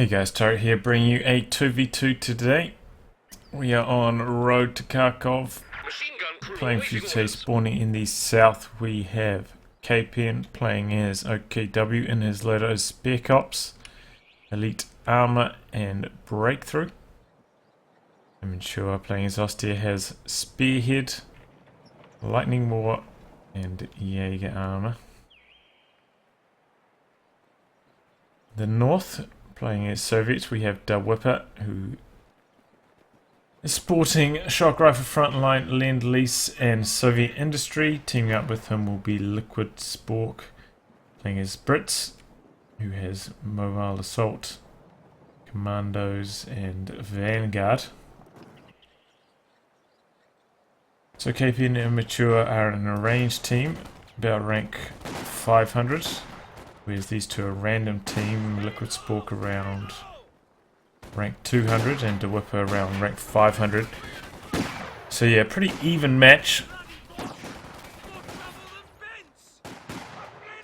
Hey guys, Turret here, bringing you a 2v2 today. We are on road to Kharkov, playing Future, spawning in the south. We have Kpen playing as OKW in his letter as Spec Ops, Elite Armor and Breakthrough. Immature playing as Ostia has Spearhead, Lightning War and Jaeger Armor. The north, playing as Soviets, we have DAWHIPPA, who is sporting Shock Rifle Frontline, Lend-Lease and Soviet Industry. Teaming up with him will be Liquid Spork, playing as Brits, who has Mobile Assault, Commandos and Vanguard. So KP and Immature are an arranged team, about rank 500. Whereas these two are a random team, Liquid Spork around rank 200 and DAWHIPPA around rank 500. So yeah, pretty even match.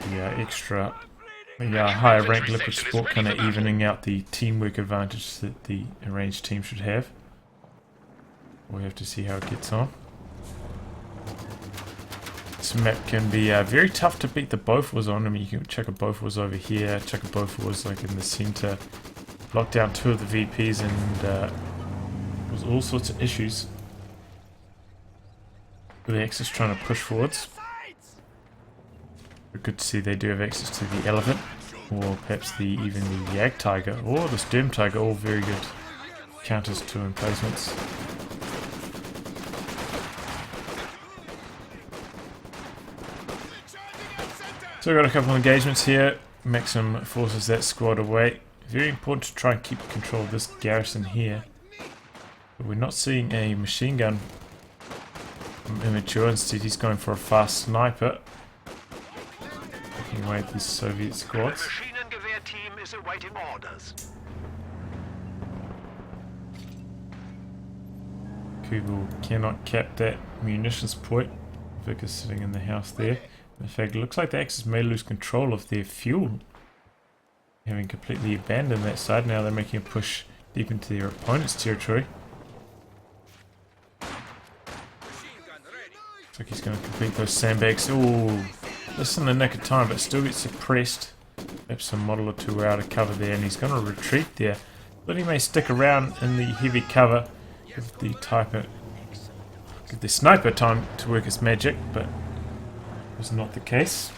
Higher rank Liquid Spork kind of evening out the teamwork advantage that the arranged team should have. We'll have to see how it gets on. This map can be very tough to beat the Bofors on. I mean, you can check a Bofors over here, check a Bofors like in the center, lock down two of the VPs, and there's all sorts of issues with the Axis trying to push forwards. But good to see they do have access to the Elephant, or perhaps even the Yag Tiger, or the Sturm Tiger, all very good counters to emplacements. So we've got a couple of engagements here. Maxim forces that squad away. Very important to try and keep control of this garrison here. But we're not seeing a machine gun from Immature. Instead he's going for a fast sniper. Taking away at these Soviet squads. Machine and Gewehr team is awaiting orders. Kugel cannot cap that munitions point. Vic is sitting in the house there. In fact, it looks like the Axis may lose control of their fuel, having completely abandoned that side. Now they're making a push deep into their opponent's territory. Looks like he's going to complete those sandbags. Ooh, just in the nick of time, but still gets suppressed. Perhaps a model or two are out of cover there, and he's going to retreat there. But he may stick around in the heavy cover, give the sniper time to work its magic, but was not the case.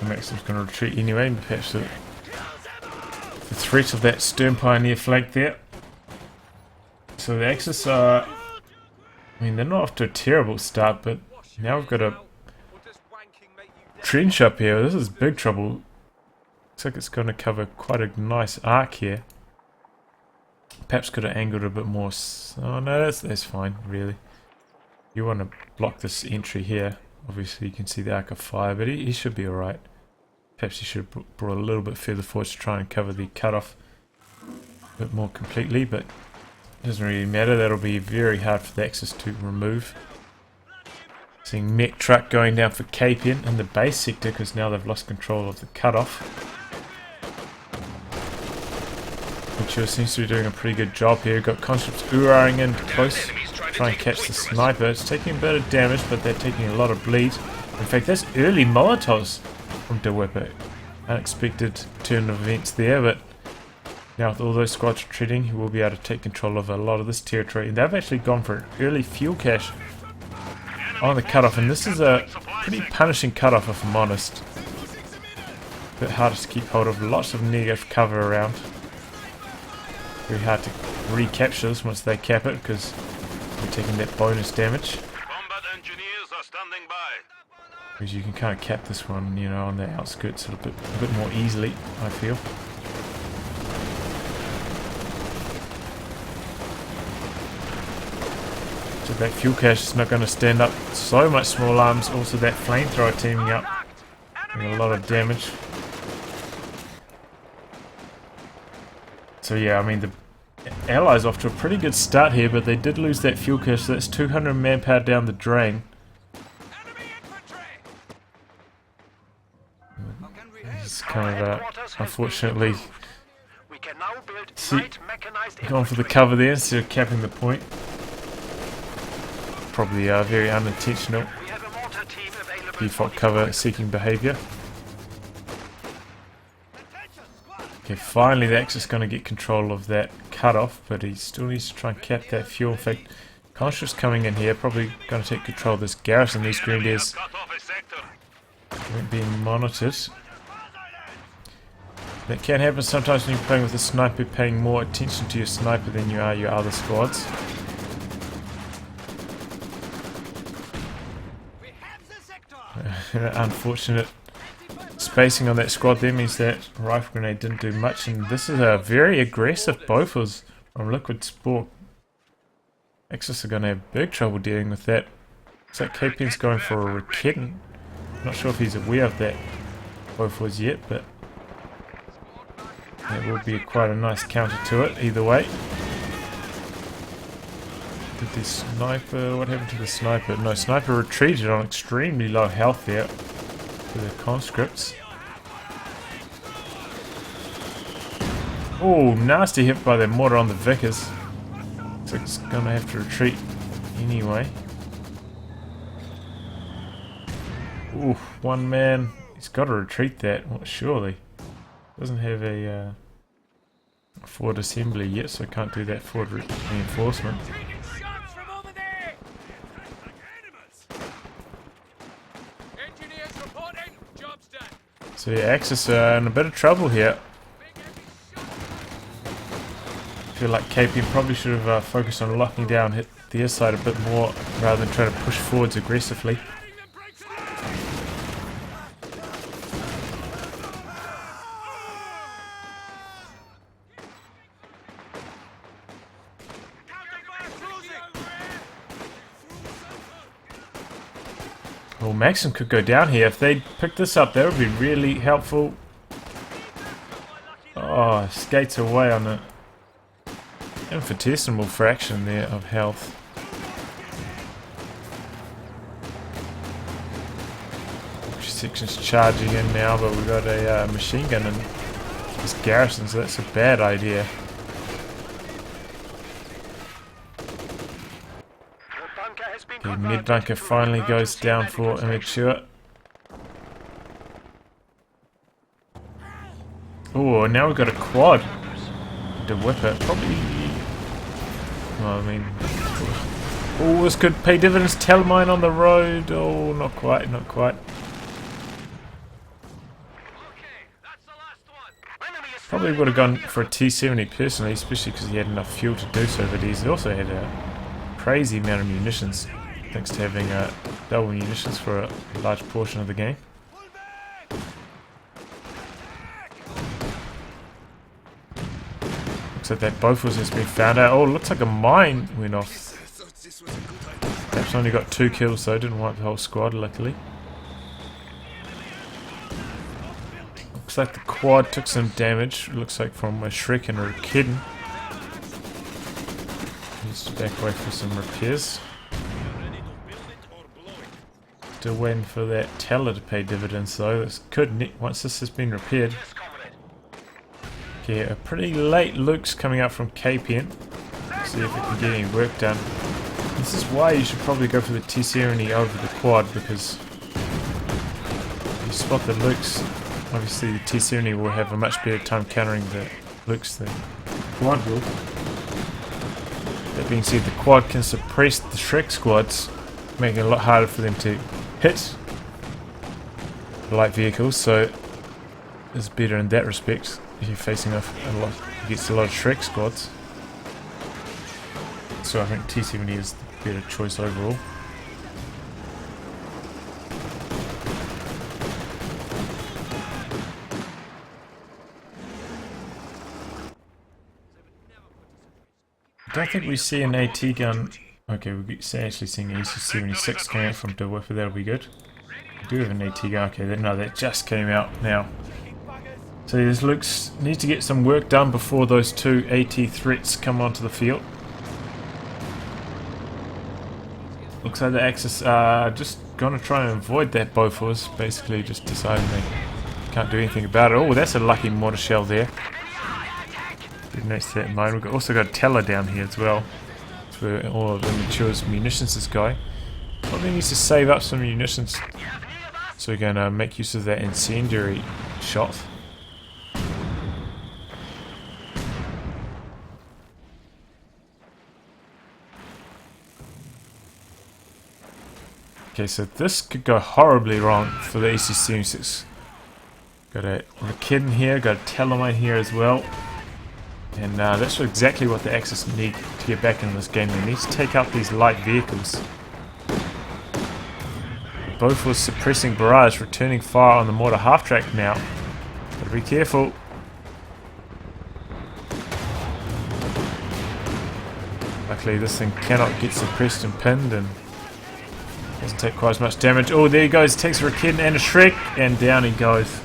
Maxim's going to retreat anyway, but perhaps the threat of that Sturm Pioneer flank there. So the Axis are, I mean, they're not off to a terrible start, but now we've got a trench up here. This is big trouble. Looks like it's going to cover quite a nice arc here. Perhaps could have angled a bit more. Oh no, that's fine, really. You want to block this entry here. Obviously you can see the arc of fire, but he should be alright. Perhaps he should have brought a little bit further forward to try and cover the cutoff a bit more completely, but it doesn't really matter. That'll be very hard for the Axis to remove. Seeing mech truck going down for Kpen in the base sector because now they've lost control of the cutoff. Immature seems to be doing a pretty good job here. Got conscripts oohing in close. Try and catch the sniper. It's taking a bit of damage, but they're taking a lot of bleed. In fact, that's early Molotovs from DAWHIPPA. Unexpected turn of events there, but now with all those squads retreating, he will be able to take control of a lot of this territory. And they've actually gone for an early fuel cache on the cutoff, and this is a pretty punishing cutoff if I'm honest. A bit harder to keep hold of, lots of negative cover around. Very hard to recapture this once they cap it, because we're taking that bonus damage. Combat engineers are standing by. Because you can kind of cap this one, you know, on the outskirts a bit more easily, I feel. So that fuel cache is not going to stand up. So much small arms. Also that flamethrower teaming up, doing a lot of damage. So yeah, I mean the Allies off to a pretty good start here, but they did lose that fuel cache, so that's 200 manpower down the drain. he's kind of unfortunately We can now build See, light mechanized gone for the infantry. cover there instead of capping the point. Probably very unintentional. We have a mortar team available Default for cover seeking behaviour. Okay, finally the Axis is going to get control of that cutoff, but he still needs to try and cap that fuel. In fact, Conscious coming in here, probably going to take control of this garrison. These Grenadiers cut off a sector. aren't being monitored. That can happen sometimes when you're playing with a sniper, paying more attention to your sniper than you are your other squads. Unfortunate spacing on that squad there means that rifle grenade didn't do much, and this is a very aggressive Bofors from Liquid Sport. Axis are going to have big trouble dealing with that. Looks like Kpen's going for a Raketen. Not sure if he's aware of that Bofors yet, but that will be quite a nice counter to it either way. Did the sniper... what happened to the sniper? No, sniper retreated on extremely low health there to the conscripts. Oh, nasty hit by the mortar on the Vickers. Looks like it's going to have to retreat anyway. Ooh, one man. He's got to retreat that, well, surely. Doesn't have a forward assembly yet, so can't do that forward reinforcement. So yeah, Axis are in a bit of trouble here. I feel like Kpen probably should have focused on locking down, hit their side a bit more rather than trying to push forwards aggressively. Well, Maxim could go down here. If they pick this up, that would be really helpful. Oh, skates away on it. Infinitesimal fraction there of health. Section's charging in now, but we've got a machine gun in this garrison, so that's a bad idea. The mid bunker finally goes down for Immature. Oh, now we've got a quad. DAWHIPPA, probably. Well, I mean, oh, this could pay dividends. Telemine on the road. Oh, not quite, not quite. Probably would have gone for a T-70 personally, especially because he had enough fuel to do so, but he's also had a crazy amount of munitions, thanks to having double munitions for a large portion of the game. Looks like that Bofors has been found out. Oh, looks like a mine went off. Perhaps only got 2 kills though, didn't wipe the whole squad, luckily. Looks like the quad took some damage, looks like from a Shrek and a Raketen. Needs to back away for some repairs. Still waiting for that teller to pay dividends though. This could, once this has been repaired. Okay, a pretty late Luke's coming up from Kpen. See if it can get any work done. This is why you should probably go for the T-70 over the quad, because if you spot the Luke's, obviously the T-70 will have a much better time countering the Luke's than the quad will. That being said, the quad can suppress the Shrek squads, making it a lot harder for them to hit the light vehicles, so it's better in that respect if you're facing off against a lot of Shrek squads. So I think T-70 is the better choice overall. I don't think we see an AT gun. Okay, we're actually seeing an EC-76 coming out from DAWHIPPA, that'll be good. We do have an AT gun, okay, no, that just came out now. So this needs to get some work done before those 2 AT threats come onto the field. Looks like the Axis are just going to try and avoid that Bofors, basically just deciding they Can't do anything about it. Oh, that's a lucky mortar shell there. Detonates that mine. We've also got a teller down here as well. That's where all of Immature's munitions is going. Probably needs to save up some munitions. So we're going to make use of that incendiary shot. Okay, so this could go horribly wrong for the AC-76. Got a kid in here, got a telemine here as well. And that's exactly what the Axis need to get back in this game. They need to take out these light vehicles. Both was suppressing barrage, returning fire on the mortar half-track now. Gotta be careful. Luckily this thing cannot get suppressed and pinned and doesn't take quite as much damage. Oh, there he goes. Takes a Rakid and a Shrek, and down he goes.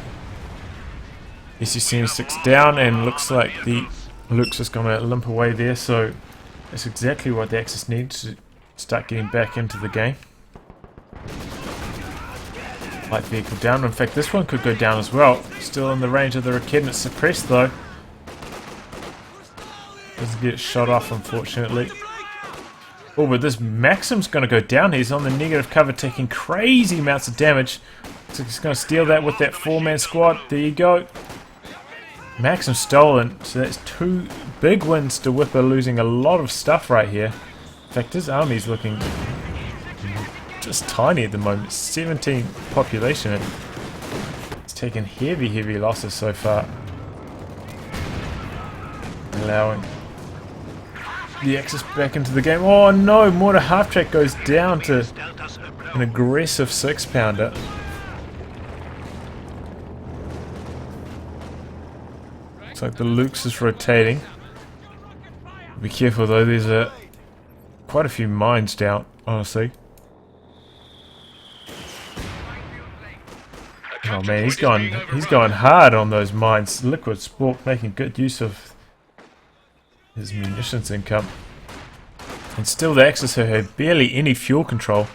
SC-76 down, and looks like the Luke's just going to limp away there, so that's exactly what the Axis needs to start getting back into the game. Light vehicle down. In fact, this one could go down as well. Still in the range of the Rakid, and it's suppressed though. Doesn't get shot off, unfortunately. Oh, but this Maxim's going to go down. He's on the negative cover, taking crazy amounts of damage. So he's going to steal that with that 4-man squad. There you go. Maxim stolen. So that's 2 big wins to DAWHIPPA, losing a lot of stuff right here. In fact, his army's looking just tiny at the moment. 17 population. It's taken heavy losses so far. Allowing the Axis back into the game. Oh no, mortar half-track goes down to an aggressive 6-pounder. Looks like the Luke's is rotating. Be careful though, there's quite a few mines down, honestly. Oh man, he's going hard on those mines. Liquid Spork making good use of his munitions income. And still the Axis had barely any fuel control.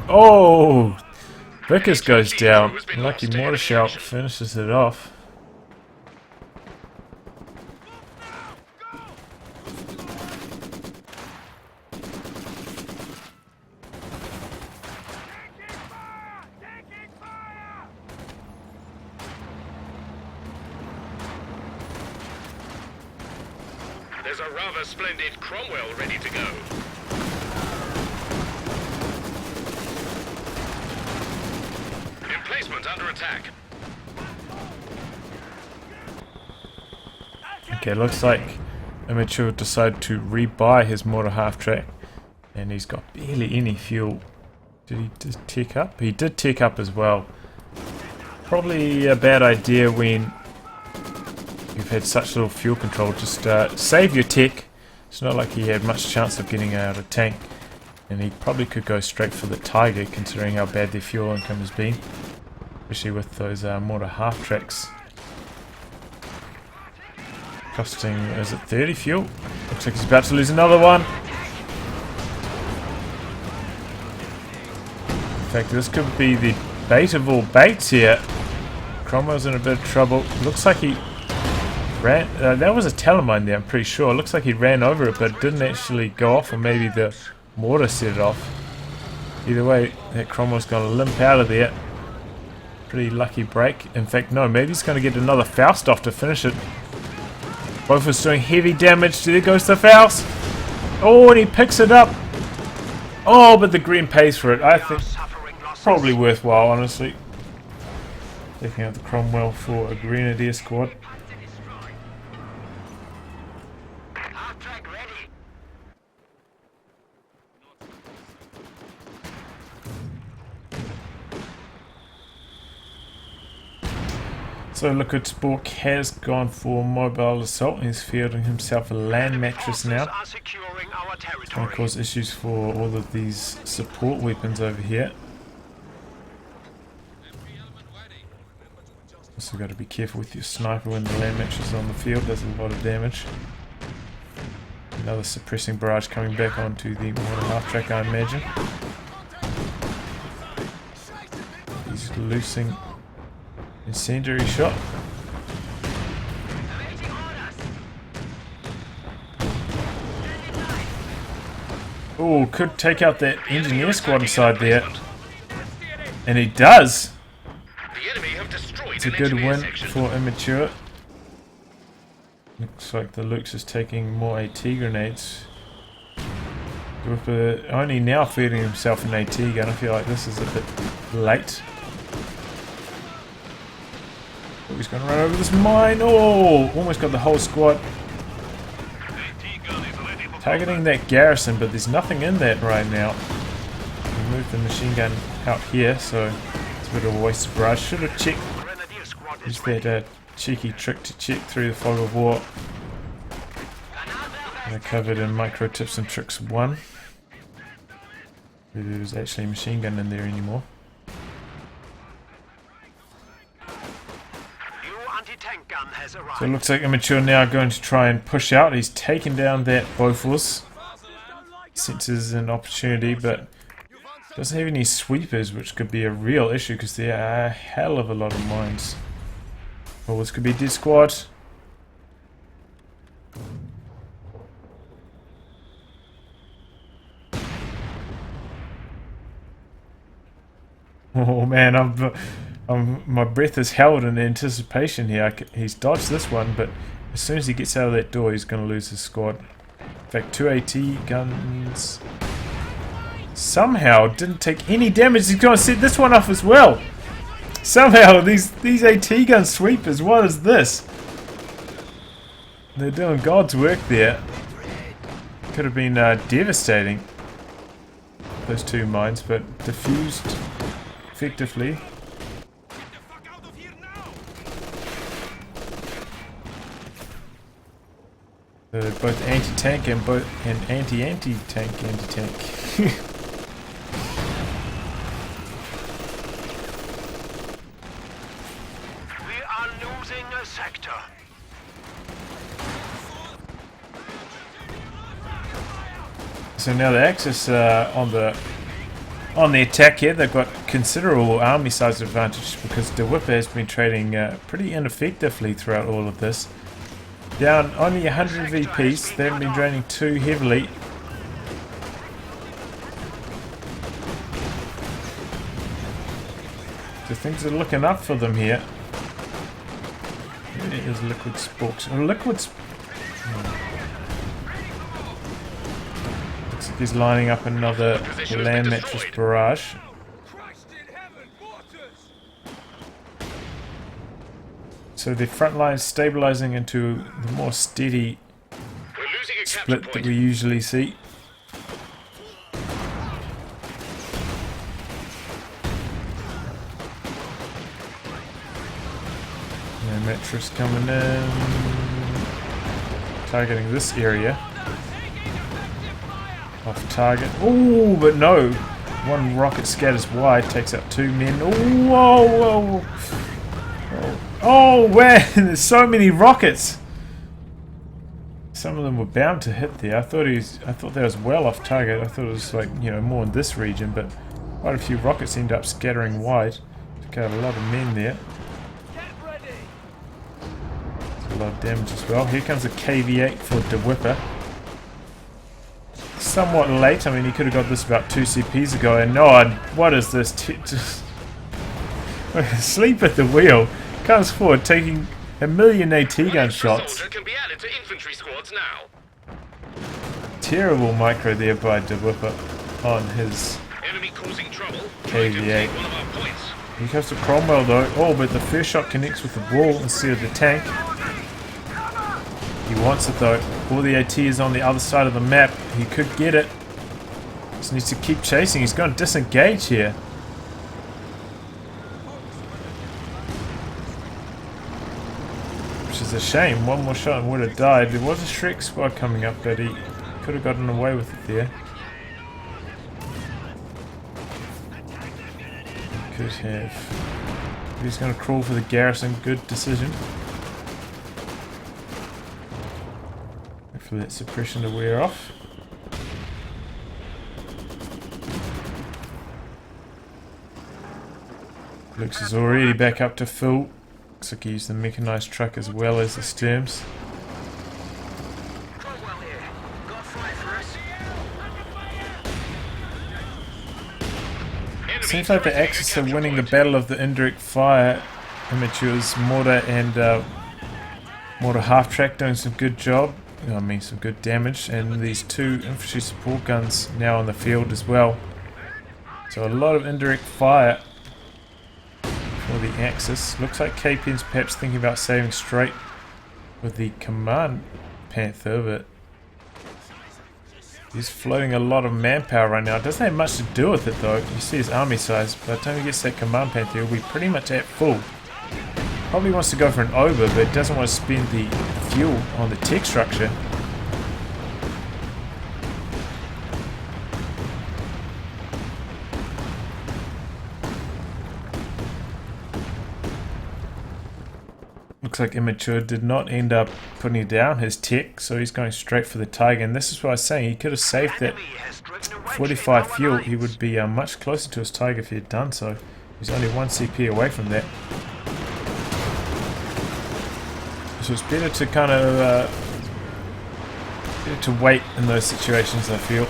Oh! Vickers goes down. Lucky mortar shell finishes it off. There's a rather splendid Cromwell ready to go. Emplacement under attack. Okay, looks like Immature decided to rebuy his mortar half-track. And he's got barely any fuel. Did he just tick up? He did tick up as well. Probably a bad idea when you've had such little fuel control. Just save your tech. It's not like he had much chance of getting out of tank. And he probably could go straight for the Tiger, considering how bad their fuel income has been. Especially with those mortar half-tracks. Costing, is it 30 fuel? Looks like he's about to lose another one. In fact, this could be the bait of all baits here. Cromwell's in a bit of trouble. Looks like he ran, that was a telemine there, I'm pretty sure. Looks like he ran over it, but didn't actually go off, or maybe the mortar set it off. Either way, that Cromwell's going to limp out of there. Pretty lucky break. In fact, no, maybe he's going to get another Faust off to finish it. Both was doing heavy damage. There goes the Faust. Oh, and he picks it up. Oh, but the green pays for it. I think probably worthwhile, honestly. Taking out the Cromwell for a Grenadier squad. So Liquid Spork has gone for mobile assault. He's fielding himself a land mattress now. It's going to cause issues for all of these support weapons over here. Also got to be careful with your sniper when the land mattress is on the field. Does a lot of damage. Another suppressing barrage coming back onto the mortar half track, I imagine. He's loosing incendiary shot. Oh, could take out that engineer squad inside there. And he does! It's a good win for Immature. Looks like the Luke's is taking more AT grenades. DAWHIPPA only now feeding himself an AT gun. I feel like this is a bit late. Oh, he's going to run over this mine. Oh, almost got the whole squad. Targeting that garrison, but there's nothing in that right now. We moved the machine gun out here, so it's a bit of a waste of barrage. Should have checked. Used that cheeky trick to check through the fog of war. And I covered in micro tips and tricks 1. There was actually a machine gun in there anymore. So it looks like Immature now going to try and push out. He's taken down that Bofors. Senses an opportunity, but doesn't have any sweepers, which could be a real issue because there are a hell of a lot of mines. Well, this could be a dead squad. Oh man, my breath is held in anticipation here. He's dodged this one, but as soon as he gets out of that door, he's going to lose his squad. In fact, 2 AT guns somehow didn't take any damage. He's going to set this one off as well. Somehow, these AT gun sweepers, what is this? They're doing God's work there. Could have been devastating, those 2 mines, but diffused effectively. Both anti-tank and anti-tank anti-tank. We are losing a sector. So now the Axis on the attack here. They've got considerable army size advantage because DAWHIPPA has been trading pretty ineffectively throughout all of this. Down only 100 VPs. They haven't been draining too heavily. So things are looking up for them here. There is Liquid Sporks. Oh, Liquid's... Looks like he's lining up another land mattress barrage. So the front line is stabilizing into the more steady split that we usually see. And mattress coming in, targeting this area. Off target. Oh, but no! One rocket scatters wide, takes out 2 men. Oh, whoa, whoa! Oh man, there's so many rockets. Some of them were bound to hit there. I thought that was well off target. I thought it was like, you know, more in this region, but quite a few rockets end up scattering wide. Took out a lot of men there. That's a lot of damage as well. Here comes a KV-8 for DAWHIPPA. Somewhat late. I mean, he could have got this about 2 CPs ago. And no, what is this? Just sleep at the wheel. Comes forward, taking a million AT gun shots. Can be added to infantry squads now. Terrible micro there by DAWHIPPA on his KV-8. He comes to Cromwell though. Oh, but the first shot connects with the wall instead of the tank. He wants it though. All the AT is on the other side of the map. He could get it. Just needs to keep chasing. He's going to disengage here. Which is a shame. One more shot and would have died. There was a Shrek squad coming up, but he could have gotten away with it there. Could have. He's going to crawl for the garrison. Good decision. Wait for for that suppression to wear off. Lux is already back up to full. Looks like he used the mechanised truck as well as the Sturms. Seems like the Axis are winning the battle of the indirect fire. Immature's mortar and mortar half-track doing some good job. I mean some good damage. And these two infantry support guns now on the field as well. So a lot of indirect fire for the Axis. Looks like Kpen's perhaps thinking about saving straight with the command Panther, but he's floating a lot of manpower right now. It doesn't have much to do with it though. You see his army size. By the time he gets that command Panther, he'll be pretty much at full. Probably wants to go for an over, but doesn't want to spend the fuel on the tech structure. Looks like Immature did not end up putting down his tech, so he's going straight for the Tiger. And this is what I was saying, he could have saved that 45 fuel. He would be much closer to his Tiger if he had done so. He's only 1 CP away from that. So it's better to kind of better to wait in those situations, I feel.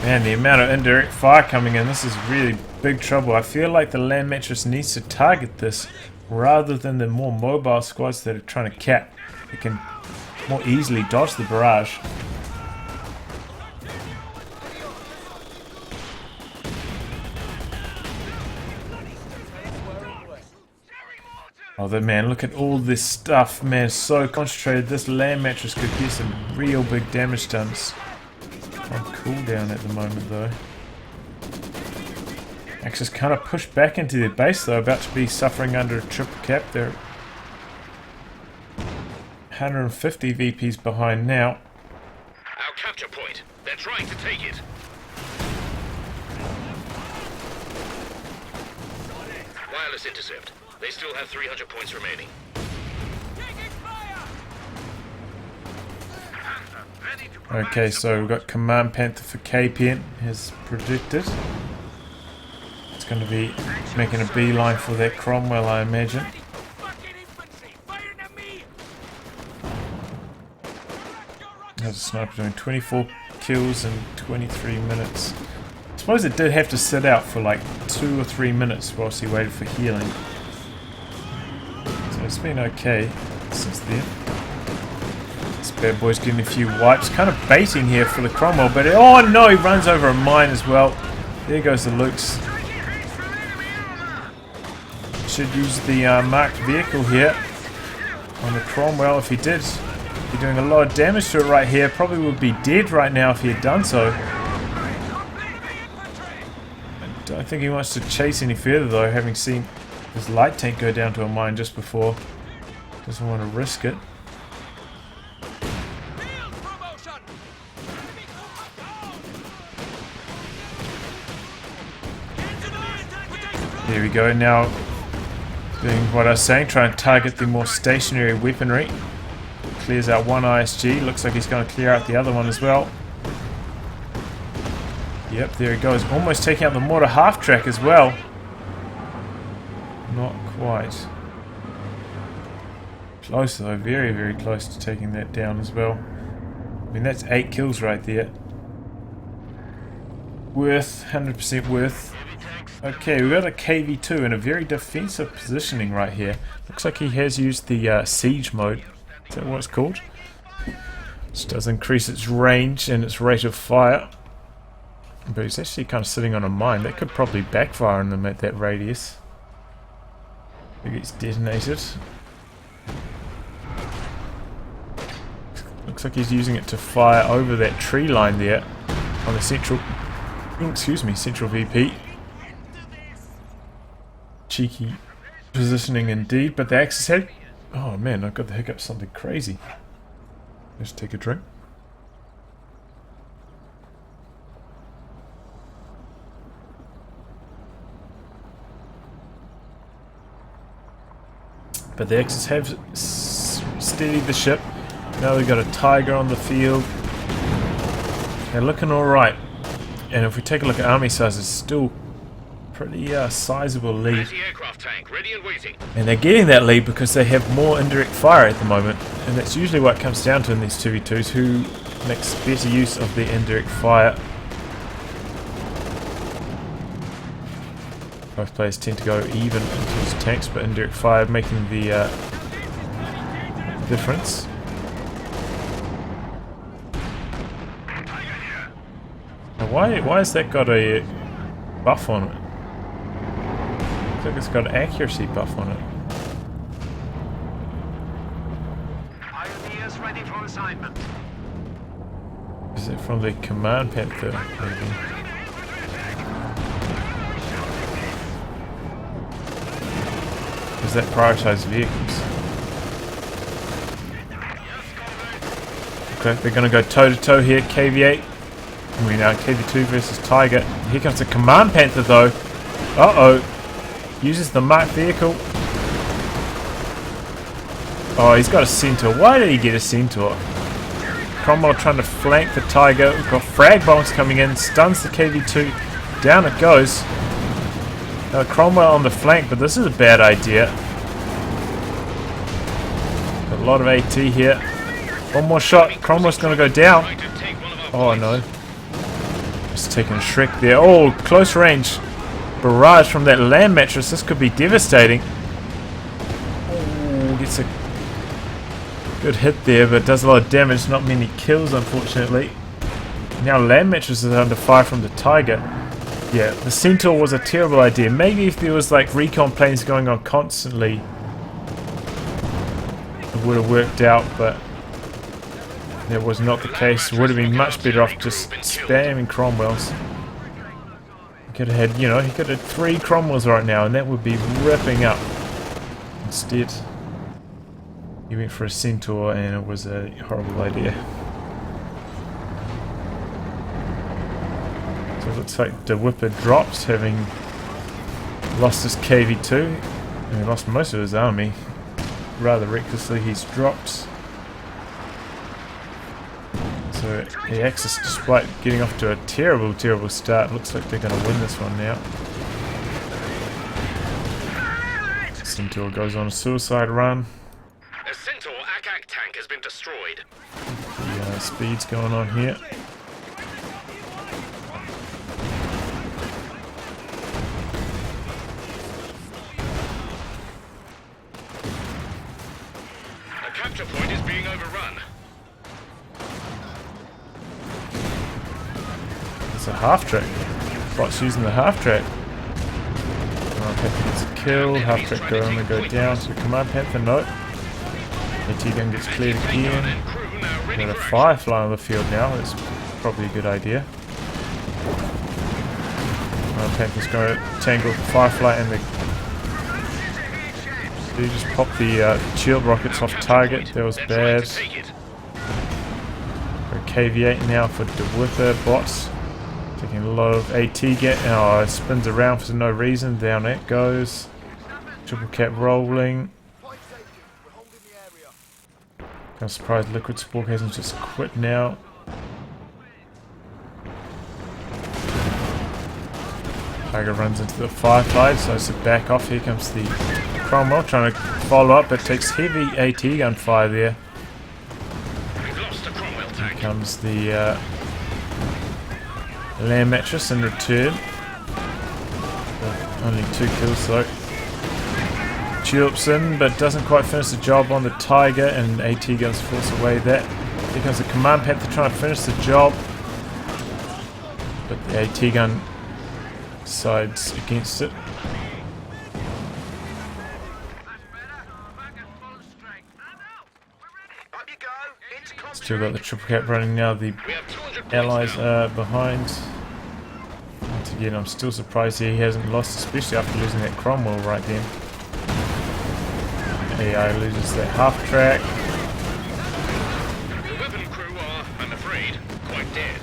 Man, the amount of indirect fire coming in, this is really big trouble. I feel like the land mattress needs to target this rather than the more mobile squads that are trying to cap. It can more easily dodge the barrage. Oh, man, look at all this stuff, man, so concentrated. This land mattress could get some real big damage done. On cooldown at the moment, though. Axis kind of pushed back into their base, though, about to be suffering under a triple cap. They're 150 VPs behind now. Our capture point. They're trying to take it. Wireless intercept. They still have 300 points remaining. Okay, so we've got Command Panther for Kpen as predicted. It's going to be making a beeline for that Cromwell, I imagine. There's a sniper doing 24 kills in 23 minutes. I suppose it did have to sit out for like 2 or 3 minutes whilst he waited for healing. So it's been okay since then. This bad boy's getting a few wipes. Kind of baiting here for the Cromwell, but oh no, he runs over a mine as well. There goes the Lux. Should use the marked vehicle here on the Cromwell. If he did, be doing a lot of damage to it right here. Probably would be dead right now if he had done so. I don't think he wants to chase any further though, having seen his light tank go down to a mine just before. Doesn't want to risk it. There we go, now doing what I was saying, trying to target the more stationary weaponry. Clears out one ISG, looks like he's going to clear out the other one as well. Yep, there he goes, almost taking out the mortar half-track as well. Not quite. Close though, very, very close to taking that down as well. I mean, that's 8 kills right there. Worth, 100% worth. Okay, we've got a KV2 in a very defensive positioning right here. Looks like he has used the siege mode. Is that what it's called? Which does increase its range and its rate of fire. But he's actually kind of sitting on a mine. That could probably backfire on them at that radius. It gets detonated. Looks like he's using it to fire over that tree line there on the central, central VP. Cheeky positioning indeed, but the Axis had... Oh man, I've got the hiccups, something crazy. Let's take a drink. But the Axis have steadied the ship. Now they've got a Tiger on the field. They're looking alright. And if we take a look at army size, it's still pretty sizable lead. Anti-aircraft tank ready and waiting. And they're getting that lead because they have more indirect fire at the moment. And that's usually what it comes down to in these 2v2s, who makes better use of the indirect fire. Both players tend to go even into these tanks, but indirect fire making the difference. Now why has that got a buff on it? Looks like it's got an accuracy buff on it. Pioneers ready for assignment. Is it from the Command Panther, maybe? Does that prioritize vehicles? Okay, they're going to go toe-to-toe here, KV-8. I mean, KV-2 versus Tiger. Here comes the Command Panther, though. Uh-oh. Uses the marked vehicle. Oh, he's got a Centaur. Why did he get a Centaur? Cromwell trying to flank the Tiger. We've got frag bombs coming in. Stuns the KV-2. Down it goes. Cromwell on the flank, but this is a bad idea. Got a lot of AT here. One more shot. Cromwell's going to go down. Oh no. Just taking a Shrek there. Oh, close range. Barrage from that land mattress. This could be devastating. Oh, gets a good hit there, but does a lot of damage. Not many kills, unfortunately. Now land mattress is under fire from the Tiger. Yeah, the Centaur was a terrible idea. Maybe if there was like recon planes going on constantly, it would have worked out, but that was not the case. Would have been much better off just spamming Cromwells. He could have had, you know, he could have 3 Cromwells right now, and that would be ripping up. Instead, he went for a Centaur, and it was a horrible idea. So it looks like DAWHIPPA drops, having lost his KV-2, and he lost most of his army. Rather recklessly, he's dropped. So the Axis, despite getting off to a terrible, terrible start, looks like they're going to win this one now. Centaur goes on a suicide run. A Centaur ACAC tank has been destroyed. The speed's going on here. A capture point is being overrun. It's a half track. Bot's using the half track. Command Panther gets a kill. Half track going to go down to Command Panther. Nope. AT gun gets cleared again. Got a Firefly on the field now. That's probably a good idea. Command Panther's going to tangle with the Firefly, and they just popped the shield rockets off target. That was bad. Got KV-8 now for DAWHIPPA bots. Taking a lot of AT get. Oh, it spins around for no reason. Down it goes. Triple cap rolling. I'm surprised Liquid Spore hasn't just quit now. Tiger runs into the Firefly, so it's a back off. Here comes the Cromwell trying to follow up, but takes heavy AT gun fire there. Here comes the land mattress in return. Only 2 kills though. Tulips in, but doesn't quite finish the job on the Tiger, and AT guns force away that. Here comes the Command Panther trying to finish the job, but the AT gun decides against it. Still got the triple cap running now. The allies are behind. Once again, I'm still surprised he hasn't lost, especially after losing that Cromwell right then. AI loses that half track. The weapon crew are, I'm afraid, quite dead.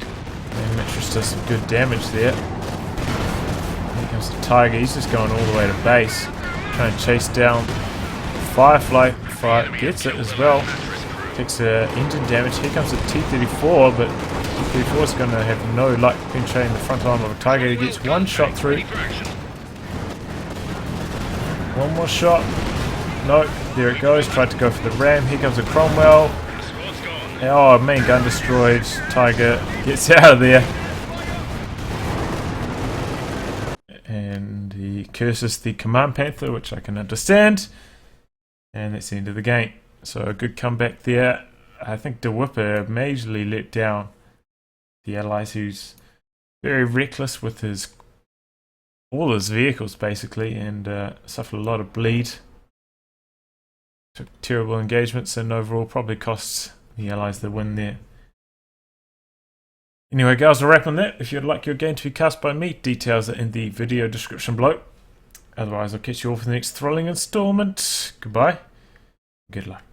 And Mitchell does some good damage there. Here comes the Tiger. He's just going all the way to base, trying to chase down Firefly fire gets it as well. Takes engine damage. Here comes the T-34, but T-34 is going to have no luck penetrating the front arm of a Tiger. He gets one shot through. One more shot. No, there it goes. Tried to go for the ram. Here comes a Cromwell. Oh, main gun destroyed. Tiger gets out of there. And he curses the Command Panther, which I can understand. And that's the end of the game. So a good comeback there. I think DAWHIPPA majorly let down the Allies, who's very reckless with all his vehicles basically, and suffered a lot of bleed. Took terrible engagements, and overall probably costs the Allies the win there. Anyway guys, I'll wrap on that. If you'd like your game to be cast by me, details are in the video description below. Otherwise I'll catch you all for the next thrilling installment. Goodbye. Good luck.